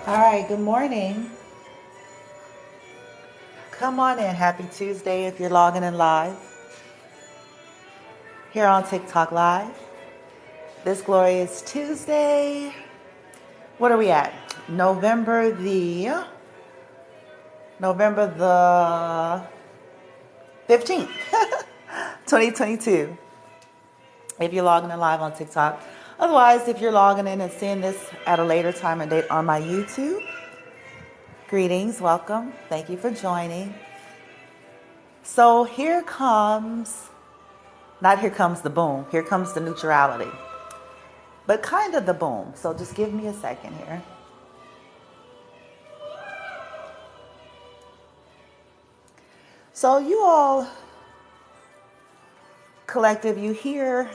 All right, good morning. Come on in. Happy Tuesday if you're logging in live here on TikTok Live. This glorious Tuesday. What are we at? November the 15th, 2022. If you're logging in live on TikTok. Otherwise, if you're logging in and seeing this at a later time and date on my YouTube, greetings, welcome. Thank you for joining. So not here comes the boom, here comes the neutrality, but kind of the boom. So just give me a second here. So you all, collective, you hear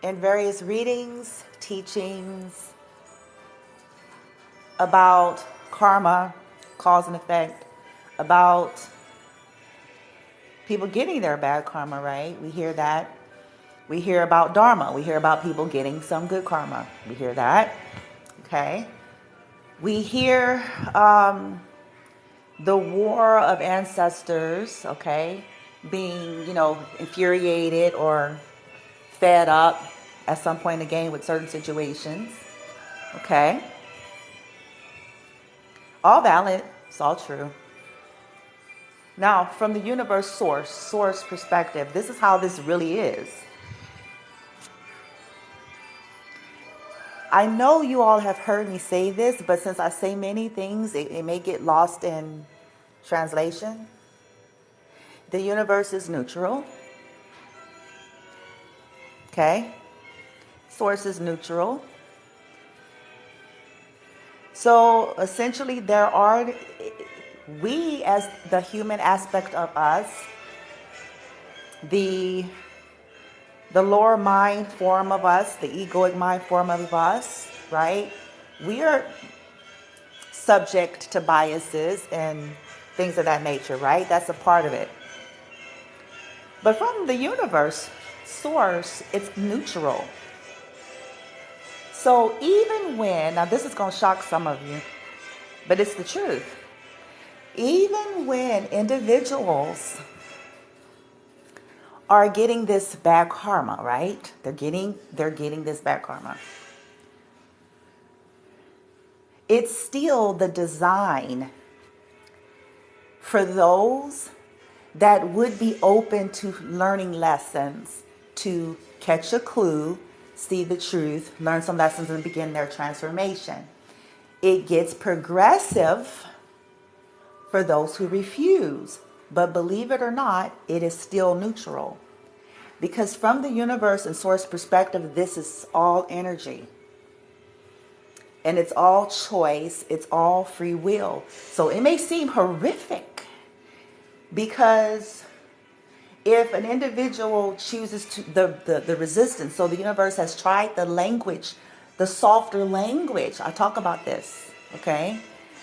in various readings, teachings about karma, cause and effect, about people getting their bad karma, right? We hear that. We hear about dharma. We hear about people getting some good karma. We hear that. Okay. We hear the war of ancestors, okay, being, infuriated or fed up at some point in the game with certain situations. Okay. All valid. It's all true. Now, from the universe source perspective, this is how this really is. I know you all have heard me say this, but since I say many things, it may get lost in translation. The universe is neutral. Okay? Source is neutral. So essentially we as the human aspect of us, the lower mind form of us, the egoic mind form of us, right? We are subject to biases and things of that nature, right? That's a part of it. But from the universe source, it's neutral. So even when, now this is going to shock some of you, but it's the truth. Even when individuals are getting this bad karma, right? They're getting this bad karma. It's still the design for those that would be open to learning lessons, to catch a clue, see the truth, learn some lessons, and begin their transformation. It gets progressive for those who refuse. But believe it or not, it is still neutral. Because from the universe and source perspective, this is all energy. And it's all choice. It's all free will. So it may seem horrific because if an individual chooses to the resistance, so the universe has tried the language, the softer language. I talk about this, okay?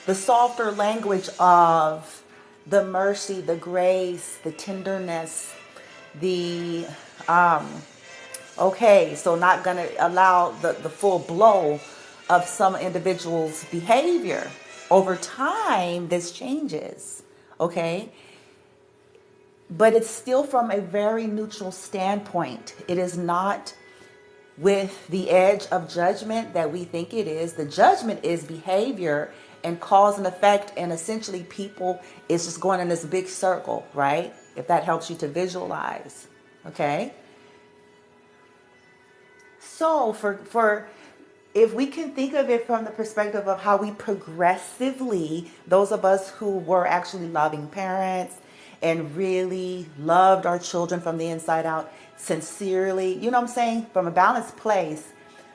The softer language of the mercy, the grace, the tenderness, the so not going to allow the full blow of some individuals' behavior. Over time, this changes, okay? But it's still from a very neutral standpoint. It is not with the edge of judgment that we think it is. The judgment is behavior and cause and effect, and essentially people is just going in this big circle, right? If that helps you to visualize, okay? So for if we can think of it from the perspective of how we progressively, those of us who were actually loving parents and really loved our children from the inside out, sincerely, you know what I'm saying? From a balanced place.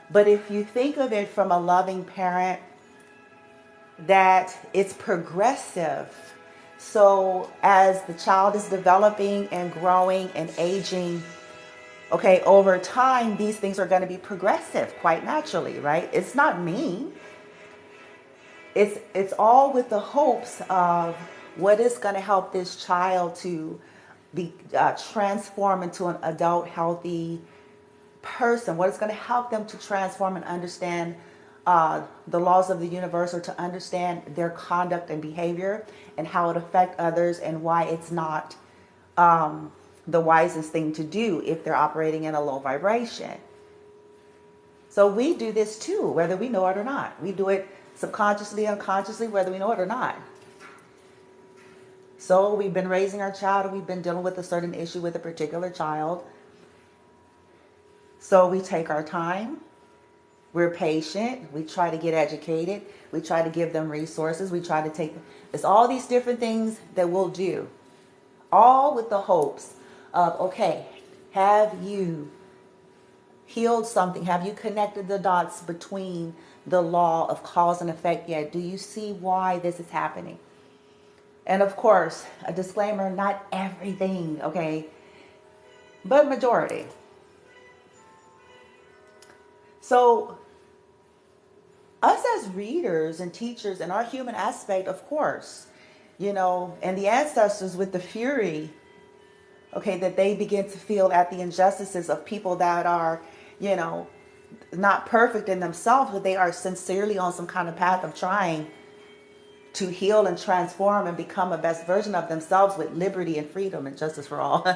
But if you think of it from a loving parent, that it's progressive. So as the child is developing and growing and aging, okay, over time, these things are going to be progressive quite naturally, right? It's not mean. It's all with the hopes of what is going to help this child to be transformed into an adult, healthy person. What is going to help them to transform and understand the laws of the universe, or to understand their conduct and behavior and how it affects others, and why it's not the wisest thing to do if they're operating in a low vibration. So we do this too, whether we know it or not. We do it subconsciously, unconsciously, whether we know it or not. So we've been raising our child, and we've been dealing with a certain issue with a particular child. So we take our time. We're patient. We try to get educated. We try to give them resources. We try to take, it's all these different things that we'll do, all with the hopes of, okay, have you healed something? Have you connected the dots between the law of cause and effect yet? Do you see why this is happening? And of course, a disclaimer, not everything, okay, but majority. So us as readers and teachers and our human aspect, of course, you know, and the ancestors with the fury, okay, that they begin to feel at the injustices of people that are, you know, not perfect in themselves, but they are sincerely on some kind of path of trying to heal and transform and become a best version of themselves with liberty and freedom and justice for all.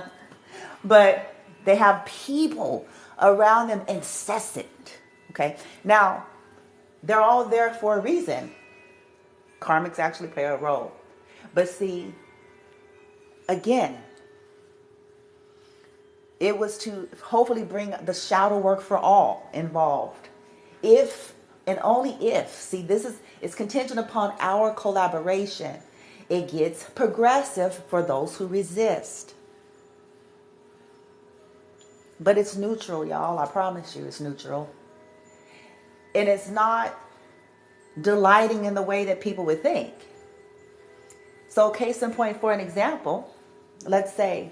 But they have people around them incessant. Okay. Now, they're all there for a reason. Karmics actually play a role. But see, again, it was to hopefully bring the shadow work for all involved. If and only if, see, it's contingent upon our collaboration. It gets progressive for those who resist. But it's neutral, y'all. I promise you it's neutral. And it's not delighting in the way that people would think. So case in point, for an example, let's say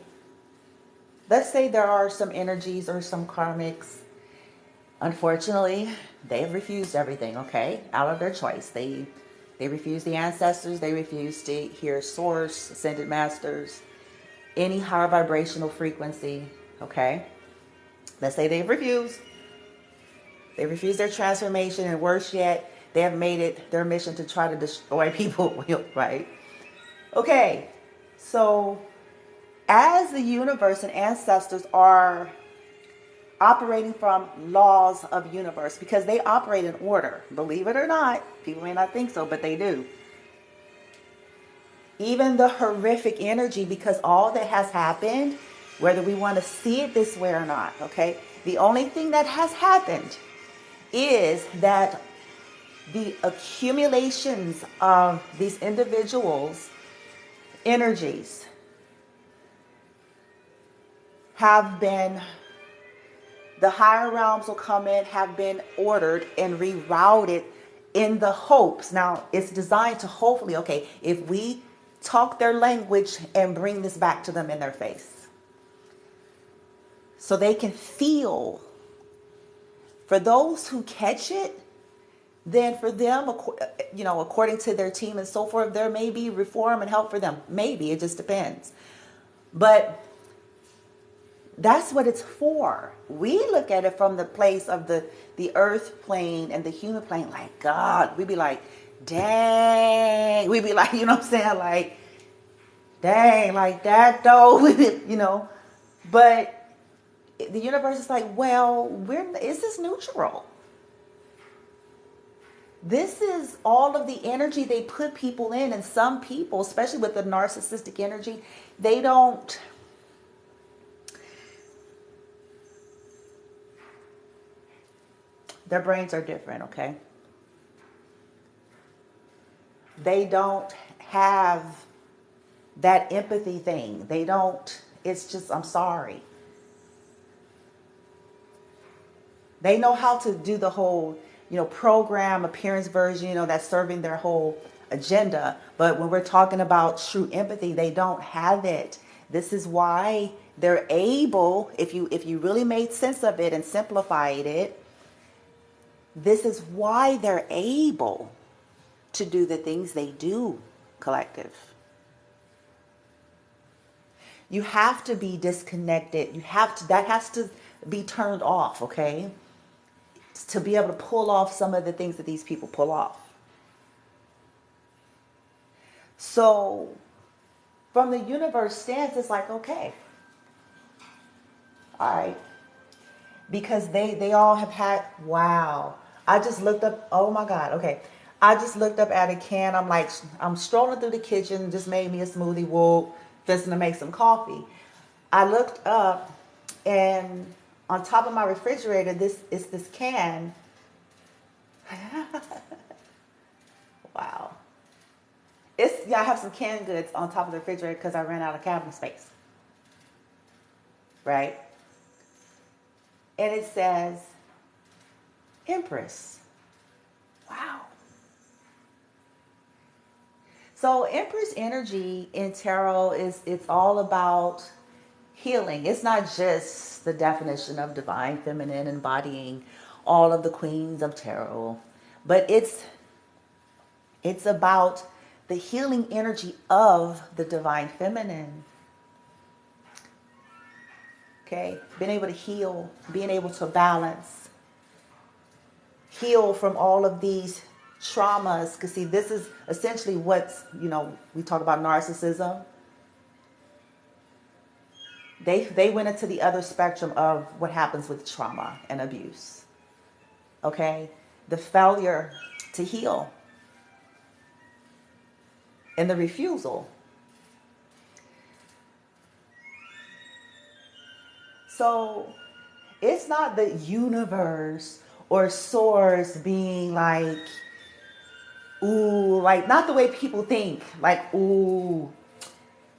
there are some energies or some karmics. Unfortunately, they have refused everything, okay, out of their choice. They refuse the ancestors. They refuse to hear source, ascended masters, any higher vibrational frequency, okay? Let's say they've refused. They refuse their transformation, and worse yet, they have made it their mission to try to destroy people, right? Okay, so as the universe and ancestors are operating from laws of universe, because they operate in order, believe it or not, people may not think so, but they do. Even the horrific energy, because all that has happened, whether we want to see it this way or not, okay, the only thing that has happened is that the accumulations of these individuals' energies have been, the higher realms will come in, have been ordered and rerouted in the hopes. Now, it's designed to hopefully, okay, if we talk their language and bring this back to them in their face, so they can feel. For those who catch it, then for them, you know, according to their team and so forth, there may be reform and help for them. Maybe, it just depends. But that's what it's for. We look at it from the place of the earth plane and the human plane, like, God, we'd be like, dang. We'd be like, you know what I'm saying? Like, dang, like that though, you know. But the universe is like, well, is this neutral? This is all of the energy they put people in, and some people, especially with the narcissistic energy, they don't. Their brains are different, okay? They don't have that empathy thing. They don't, it's just, I'm sorry. They know how to do the whole, you know, program, appearance version, you know, that's serving their whole agenda. But when we're talking about true empathy, they don't have it. This is why they're able, if you really made sense of it and simplified it, this is why they're able to do the things they do, collective. You have to be disconnected. You have to, that has to be turned off, okay? to be able to pull off some of the things that these people pull off. So from the universe stance, it's like, okay, all right. Because they all have had, wow. I just looked up, oh my God, okay. I just looked up at a can. I'm like, I'm strolling through the kitchen, just made me a smoothie, whoa, just to make some coffee. I looked up, and on top of my refrigerator, this can. Wow. I have some canned goods on top of the refrigerator because I ran out of cabinet space. Right? And it says, Empress. Wow. So Empress energy in tarot it's all about healing. It's not just the definition of divine feminine embodying all of the queens of tarot, but it's about the healing energy of the divine feminine. Okay, being able to heal, being able to balance, heal from all of these traumas. Because see, this is essentially what's, we talk about narcissism. They went into the other spectrum of what happens with trauma and abuse. Okay, the failure to heal and the refusal. So it's not the universe or source being like, ooh, like not the way people think, like, ooh,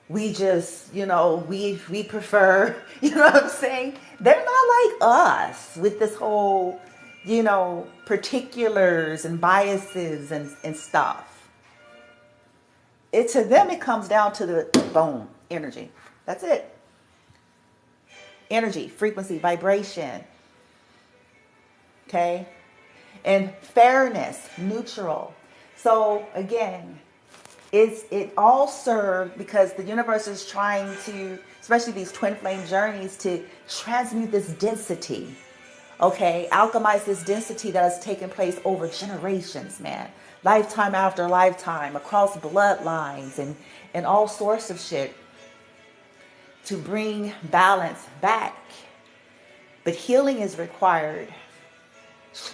we just, we prefer, you know what I'm saying? They're not like us with this whole, particulars and biases and stuff. To them, it comes down to the boom, energy. That's it. Energy, frequency, vibration. Okay? And fairness, neutral. So again, it all served because the universe is trying to, especially these twin flame journeys, to transmute this density. Okay? Alchemize this density that has taken place over generations, man. Lifetime after lifetime, across bloodlines and all sorts of shit. To bring balance back. But healing is required.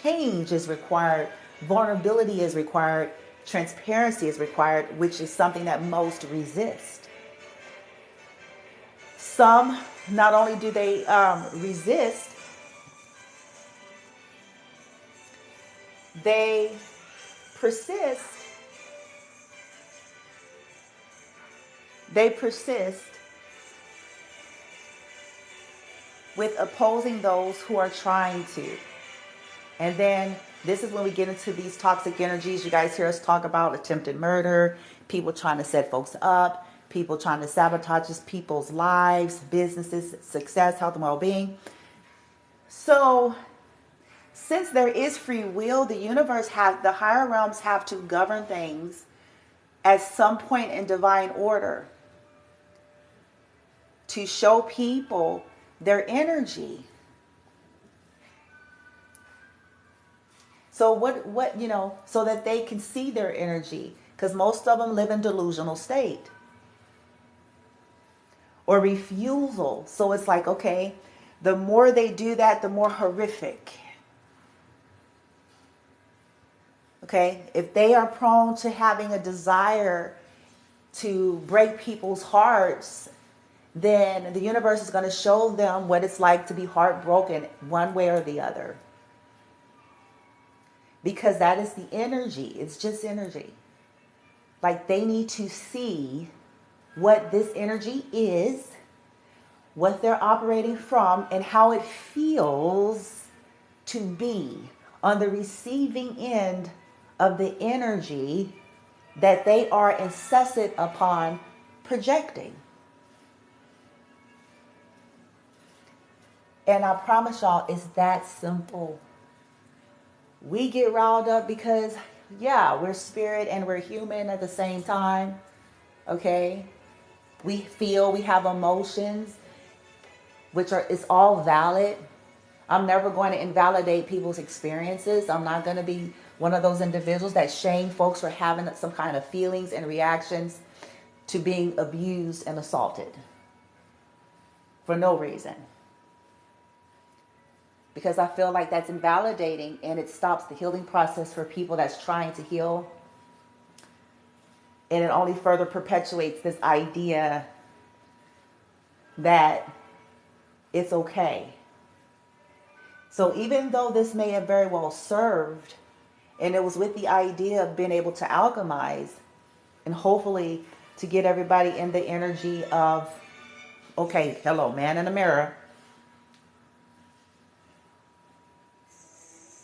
Change is required. Vulnerability is required. Transparency is required, which is something that most resist. Some, not only do they resist, they persist. They persist with opposing those who are trying to. And then this is when we get into these toxic energies. You guys hear us talk about attempted murder, people trying to set folks up, people trying to sabotage people's lives, businesses, success, health, and well-being. So since there is free will, the higher realms have to govern things at some point in divine order to show people their energy. So so that they can see their energy, because most of them live in delusional state or refusal. So it's like, okay, the more they do that, the more horrific. Okay, if they are prone to having a desire to break people's hearts, then the universe is going to show them what it's like to be heartbroken one way or the other. Because that is the energy. It's just energy. Like they need to see what this energy is, what they're operating from, and how it feels to be on the receiving end of the energy that they are incessant upon projecting. And I promise y'all, it's that simple. We get riled up because, yeah, we're spirit and we're human at the same time. Okay? We feel, we have emotions, it's all valid. I'm never going to invalidate people's experiences. I'm not going to be one of those individuals that shame folks for having some kind of feelings and reactions to being abused and assaulted for no reason. Because I feel like that's invalidating, and it stops the healing process for people that's trying to heal. And it only further perpetuates this idea that it's okay. So even though this may have very well served, and it was with the idea of being able to alchemize and hopefully to get everybody in the energy of, okay, hello, man in the mirror.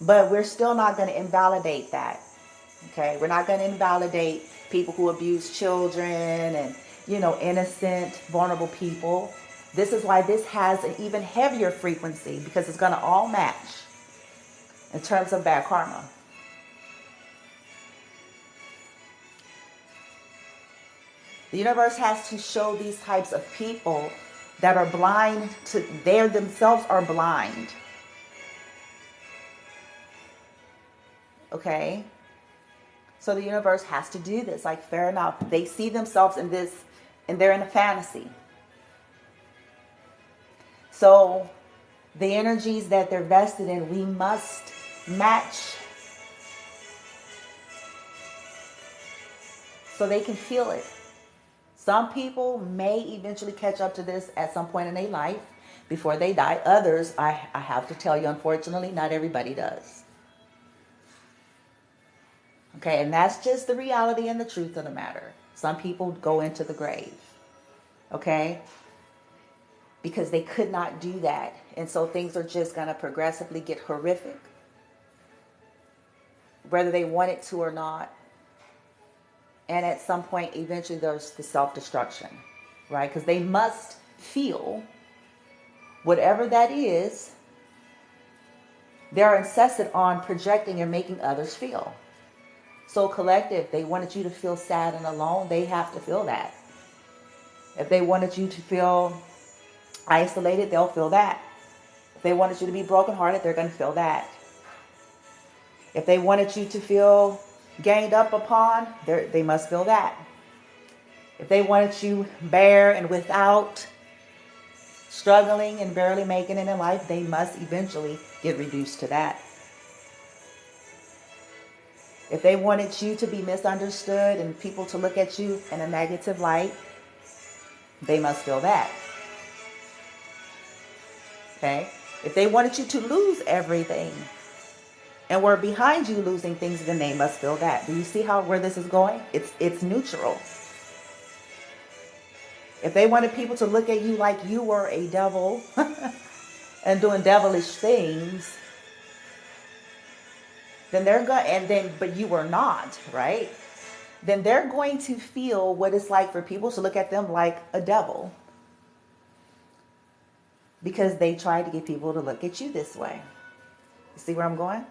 But we're still not going to invalidate that. Okay, we're not going to invalidate people who abuse children and, innocent, vulnerable people. This is why this has an even heavier frequency, because it's going to all match in terms of bad karma. The universe has to show these types of people that are blind to, they themselves are blind. Okay? So the universe has to do this. Like, fair enough. They see themselves in this, and they're in a fantasy. So the energies that they're vested in, we must match so they can feel it. Some people may eventually catch up to this at some point in their life before they die. Others, I have to tell you, unfortunately, not everybody does. Okay, and that's just the reality and the truth of the matter. Some people go into the grave. Okay? Because they could not do that. And so things are just going to progressively get horrific, whether they want it to or not. And at some point, eventually, there's the self-destruction, right? Because they must feel whatever that is. They're incessant on projecting and making others feel. So collective, they wanted you to feel sad and alone, they have to feel that. If they wanted you to feel isolated, they'll feel that. If they wanted you to be brokenhearted, they're going to feel that. If they wanted you to feel ganged up upon, they must feel that. If they wanted you bare and without, struggling and barely making it in life, they must eventually get reduced to that. If they wanted you to be misunderstood and people to look at you in a negative light, they must feel that. Okay? If they wanted you to lose everything and were behind you losing things, then they must feel that. Do you see where this is going? It's neutral. If they wanted people to look at you like you were a devil and doing devilish things, then they're going, but you were not, right? Then they're going to feel what it's like for people to look at them like a devil, because they tried to get people to look at you this way. You see where I'm going?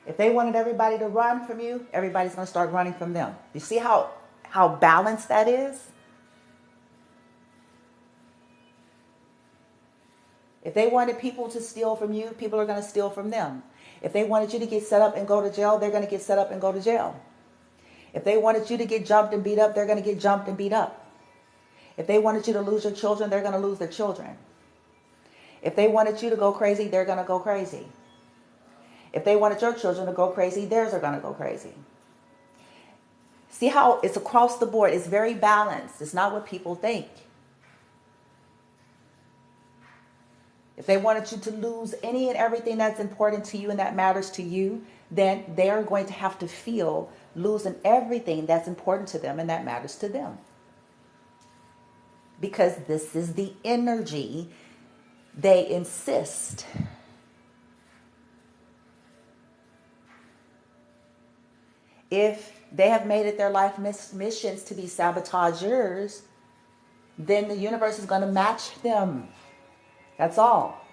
If they wanted everybody to run from you, everybody's going to start running from them. You see how balanced that is? If they wanted people to steal from you, people are going to steal from them. If they wanted you to get set up and go to jail, they're going to get set up and go to jail. If they wanted you to get jumped and beat up, they're going to get jumped and beat up. If they wanted you to lose your children, they're going to lose their children. If they wanted you to go crazy, they're going to go crazy. If they wanted your children to go crazy, theirs are going to go crazy. See how it's across the board. It's very balanced. It's not what people think. If they wanted you to lose any and everything that's important to you and that matters to you, then they're going to have to feel losing everything that's important to them and that matters to them. Because this is the energy they insist. If they have made it their life missions to be sabotageurs, then the universe is going to match them. That's all.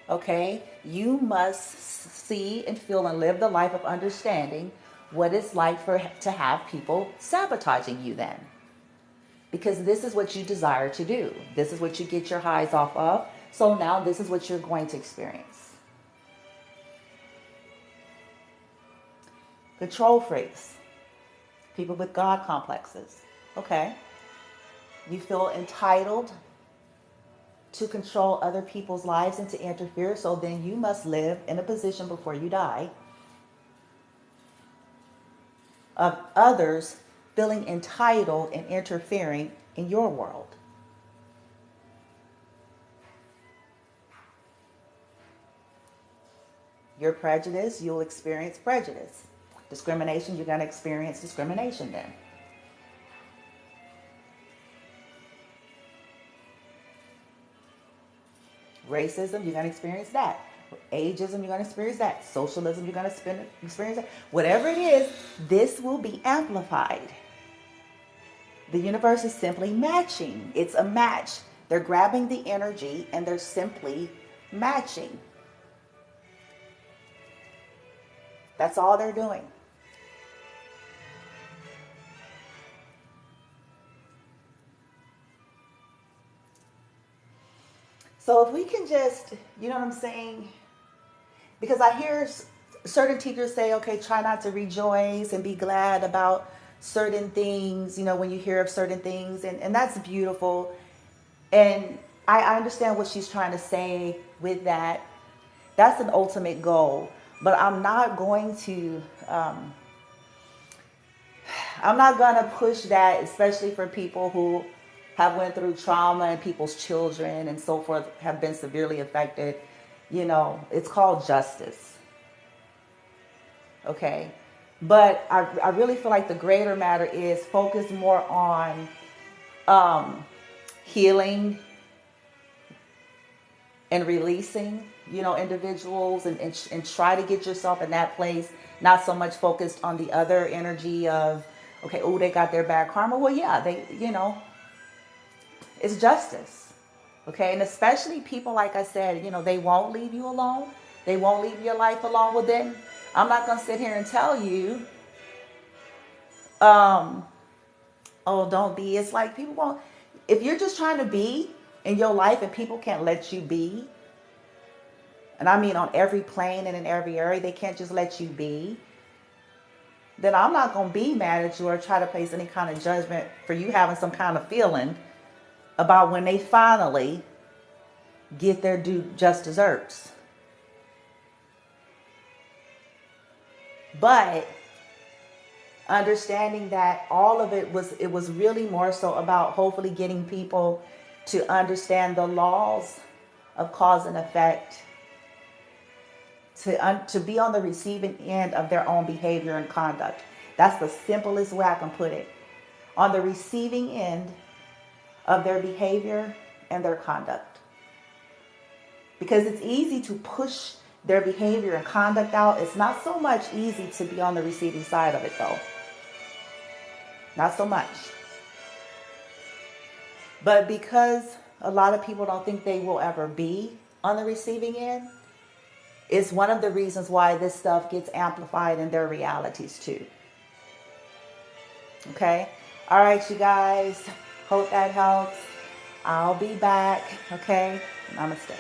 Okay? You must see and feel and live the life of understanding what it's like to have people sabotaging you then. because this is what you desire to do. This is what you get your highs off of. So now this is what you're going to experience. Control freaks. People with God complexes. Okay. You feel entitled to control other people's lives and to interfere. So then you must live in a position before you die of others feeling entitled and interfering in your world. You're prejudiced, you'll experience prejudice. Discrimination, you're going to experience discrimination then. Racism, you're going to experience that. Ageism, you're going to experience that. Socialism, you're going to experience that. Whatever it is, this will be amplified. The universe is simply matching. It's a match. They're grabbing the energy and they're simply matching. That's all they're doing. So if we can just, you know what I'm saying? Because I hear certain teachers say, okay, try not to rejoice and be glad about certain things, you know, when you hear of certain things. And that's beautiful. And I understand what she's trying to say with that. That's an ultimate goal. But I'm not going to push that, especially for people who have went through trauma and people's children and so forth have been severely affected. You know, it's called justice. Okay. But I really feel like the greater matter is focus more on healing and releasing, you know, individuals and try to get yourself in that place, not so much focused on the other energy of, okay, oh, they got their bad karma. Well, yeah, they, you know, it's justice. Okay. And especially people, like I said, you know, they won't leave you alone. They won't leave your life alone. Well, then I'm not going to sit here and tell you, oh, don't be. It's like people won't, if you're just trying to be in your life and people can't let you be, and I mean on every plane and in every area, they can't just let you be, then I'm not going to be mad at you or try to place any kind of judgment for you having some kind of feeling about when they finally get their due just desserts. But understanding that all of it was really more so about hopefully getting people to understand the laws of cause and effect, to be on the receiving end of their own behavior and conduct. That's the simplest way I can put it. On the receiving end of their behavior and their conduct. Because it's easy to push their behavior and conduct out. It's not so much easy to be on the receiving side of it though. Not so much. But because a lot of people don't think they will ever be on the receiving end, it's one of the reasons why this stuff gets amplified in their realities too. Okay? All right, you guys. Hope that helps. I'll be back. Okay? Namaste.